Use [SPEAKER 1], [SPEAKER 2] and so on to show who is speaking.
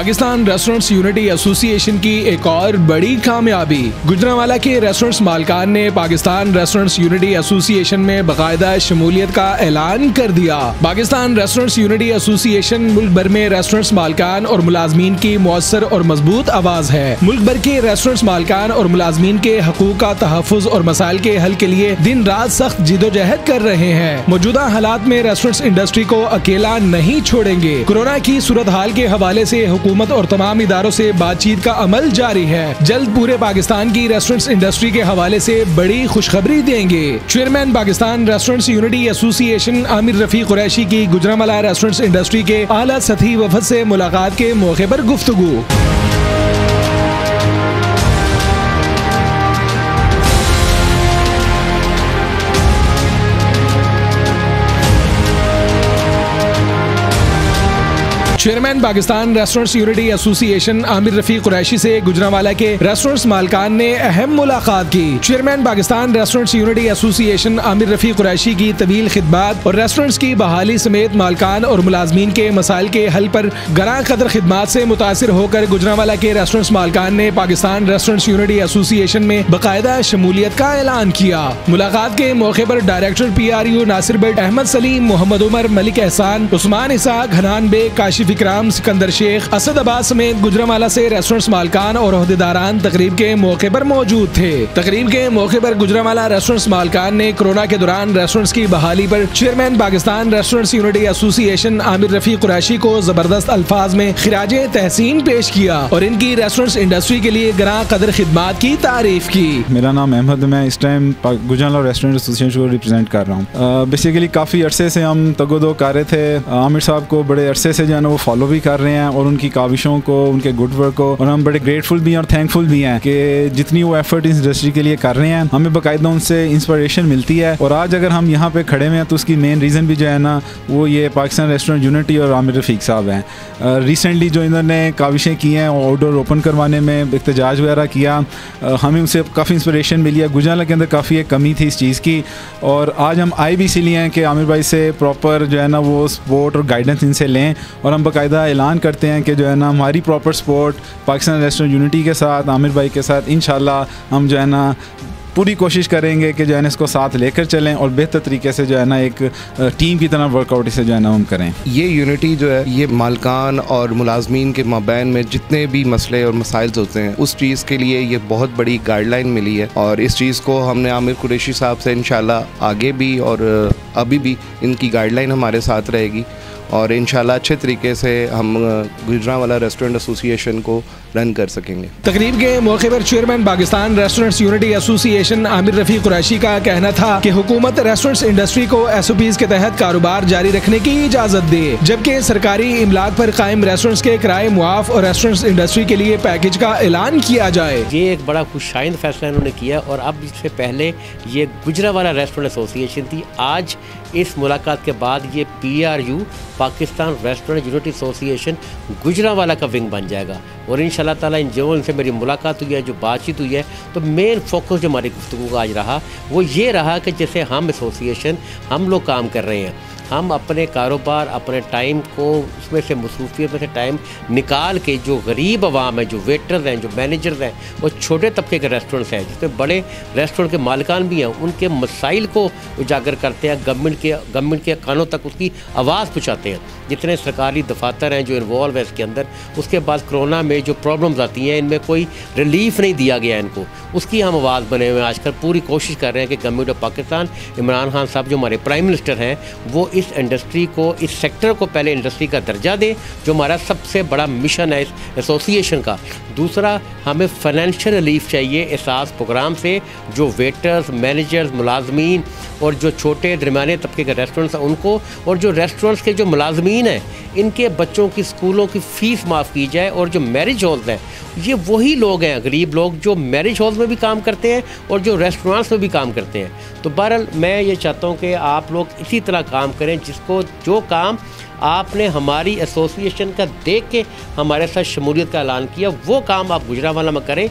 [SPEAKER 1] Pakistan restaurants unity association की एक और बड़ी कामयाबी। गुजरांवाला के रेस्टोरेंट्स मालिकान ने पाकिस्तान रेस्टोरेंट्स यूनिटी एसोसिएशन में बाकायदा शमूलियत का ऐलान कर दिया। पाकिस्तान रेस्टोरेंट्स यूनिटी एसोसिएशन मुल्क भर में रेस्टोरेंट्स मालिकान और मुलाजमीन की मौसर और मजबूत आवाज है। मुल्क भर के रेस्टोरेंट्स मालिकान और मुलाजमीन के हकूक का तहफ़्फ़ुज़ और मसाइल के हल के लिए दिन रात सख्त जिदोजहद कर रहे हैं। मौजूदा हालात में रेस्टोरेंट्स इंडस्ट्री को अकेला नहीं छोड़ेंगे। कोरोना की सूरत हाल के हवाले से हुकूमत और तमाम इदारों से बातचीत का अमल जारी है। जल्द पूरे पाकिस्तान की रेस्टोरेंट्स इंडस्ट्री के हवाले से बड़ी खुशखबरी देंगे। Chairman Pakistan restaurants unity association Aamir Rafi Qureshi की गुजरांवाला रेस्टोरेंट्स इंडस्ट्री के आला सतही वफद से मुलाकात के मौके पर गुफ्तगू। Chairman Pakistan restaurants unity association Aamir Rafi Qureshi से गुजरांवाला के रेस्टोरेंट्स मालिकान ने अहम मुलाकात की। Chairman Pakistan restaurants unity association Aamir Rafi Qureshi की तवील खिदमत और रेस्टोरेंट्स की बहाली समेत मालिकान और मुलाजमीन के मसाइल के हल पर गरां कदर खिदमत से मुतासिर होकर गुजरांवाला के रेस्टोरेंट्स मालिकान ने पाकिस्तान रेस्टोरेंट्स यूनिटी एसोसिएशन में बाकायदा शमूलियत का ऐलान किया। मुलाकात के मौके पर डायरेक्टर PRU नासिर बट, अहमद सलीम, मोहम्मद उमर, मलिक एहसान, उस्मान इसाक, हनान बेग, काशिफ इकराम, सिकंदर शेख, असद अब्बास समेत गुजरांवाला से रेस्टोरेंट्स मालिकान और ओहदेदारान तकरीब के मौके पर मौजूद थे। तकरीब के मौके पर गुजरांवाला रेस्टोरेंट्स मालिकान ने कोरोना के दौरान रेस्टोरेंट्स की बहाली पर chairman Pakistan restaurants unity association Aamir Rafi Qureshi को जबरदस्त अल्फाज में खिराजे तहसीन पेश किया और इनकी रेस्टोरेंट्स इंडस्ट्री के लिए गरां कदर खिदमत की तारीफ की।
[SPEAKER 2] मेरा नाम अहमद, मैं इस टाइम गुजरांवाला रेस्टोरेंट एसोसिएशन को रिप्रेजेंट कर रहा हूँ। बेसिकली काफ़ी अरसे से हम तगोदो कर रहे थे। आमिर साहब को बड़े अरसे से जो है ना वो फॉलो भी कर रहे हैं और उनकी काविशों को, उनके गुड वर्क को, और हम बड़े ग्रेटफुल भी हैं और थैंकफुल भी हैं कि जितनी वो एफर्ट इस इंडस्ट्री के लिए कर रहे हैं हमें बाकायदा उनसे इंस्पिरेशन मिलती है। और आज अगर हम यहाँ पे खड़े हुए हैं तो उसकी मेन रीज़न भी जो है ना वो ये पाकिस्तान रेस्टोरेंट यूनिटी और आमिर रफीक साहब हैं। रिसेंटली जो इन्होंने काविशें की हैं आउटडोर ओपन करवाने में एहतजाज वगैरह किया, हमें उनसे काफ़ी इंस्पिरेशन मिली है। गुजरांवाला के अंदर काफ़ी एक कमी थी इस चीज़ की और आज हम आए भी इसीलिए हैं कि आमिर भाई से प्रॉपर जो है ना वो सपोर्ट और गाइडेंस इनसे लें और हम बाकायदा ऐलान करते हैं कि जो है ना हमारी proper support Pakistan restaurant unity के साथ, आमिर भाई के साथ इंशाल्लाह हम जो है ना पूरी कोशिश करेंगे कि जो है ना इसको साथ लेकर चलें और बेहतर तरीके से जो है ना एक टीम की तरह वर्कआउट इसे जो है ना हम करें।
[SPEAKER 3] ये यूनिटी जो है ये मालकान और मुलाजमीन के माबैन में जितने भी मसले और मसाइल होते हैं उस चीज़ के लिए ये बहुत बड़ी गाइडलाइन मिली है और इस चीज़ को हमने आमिर कुरैशी साहब से इंशाल्लाह आगे भी और अभी भी इनकी गाइडलाइन हमारे साथ रहेगी और इंशाल्लाह अच्छे तरीके से हम गुजरांवाला रेस्टोरेंट एसोसिएशन को रन कर सकेंगे।
[SPEAKER 1] तकरीब के मौके पर chairman Pakistan restaurants unity association Aamir Rafi Qureshi का कहना था कि हुकूमत रेस्टोरेंट्स इंडस्ट्री को SOPs के तहत कारोबार जारी रखने की इजाजत दे, जबकि सरकारी इमलाक पर कायम रेस्टोरेंट्स के किराए मुआफ और रेस्टोरेंट्स इंडस्ट्री के लिए पैकेज का ऐलान किया जाए।
[SPEAKER 4] ये एक बड़ा खुशाइंद फैसला इन्होंने किया और अब इससे पहले ये गुजरांवाला रेस्टोरेंट एसोसिएशन थी। आज इस मुलाकात के बाद ये PRU Pakistan restaurant unity association Gujranwala का विंग बन जाएगा और इंशाल्लाह ताला इन जो इनसे मेरी मुलाकात हुई है, जो बातचीत हुई है, तो मेन फोकस जो हमारी गुफ्तगू का आज रहा वो ये रहा कि जैसे हम एसोसिएशन हम लोग काम कर रहे हैं, हम अपने कारोबार, अपने टाइम को उसमें से मसरूफियत में से टाइम निकाल के जो गरीब आवाम है, जो वेटर्स हैं, जो मैनेजर्स हैं, वो छोटे तबके के रेस्टोरेंट्स हैं जिसमें बड़े रेस्टोरेंट के मालिकान भी हैं, उनके मसाइल को उजागर करते हैं, गवर्नमेंट के कानों तक उसकी आवाज़ पहुँचाते हैं। जितने सरकारी दफातर हैं जो इन्वॉल्व है इसके अंदर, उसके बाद कोरोना में जो प्रॉब्लम्स आती हैं इनमें कोई रिलीफ नहीं दिया गया इनको, उसकी हम आवाज़ बने हुए हैं। आजकल पूरी कोशिश कर रहे हैं कि गवर्नमेंट ऑफ पाकिस्तान, इमरान खान साहब जो हमारे प्राइम मिनिस्टर हैं, वो इस इंडस्ट्री को, इस सेक्टर को पहले इंडस्ट्री का दर्जा दें, जो हमारा सबसे बड़ा मिशन है इस एसोसिएशन का। दूसरा, हमें फाइनेंशियल रिलीफ चाहिए एहसास प्रोग्राम से, जो वेटर्स, मैनेजर्स, मुलाजमीन और जो छोटे दरमियाने तबके के रेस्टोरेंट्स हैं उनको, और जो रेस्टोरेंट्स के जो मुलाजमीन हैं इनके बच्चों की स्कूलों की फ़ीस माफ़ की जाए। और जो मैरिज हॉल्स हैं ये वही लोग हैं, गरीब लोग, जो मैरिज हॉल्स में भी काम करते हैं और जो रेस्टोरेंट्स में भी काम करते हैं। तो बहरहाल मैं ये चाहता हूँ कि आप लोग इसी तरह काम करें, जिसको जो काम आपने हमारी एसोसिएशन का देख के हमारे साथ शमूलियत का ऐलान किया वो काम आप गुजरांवाला में करें।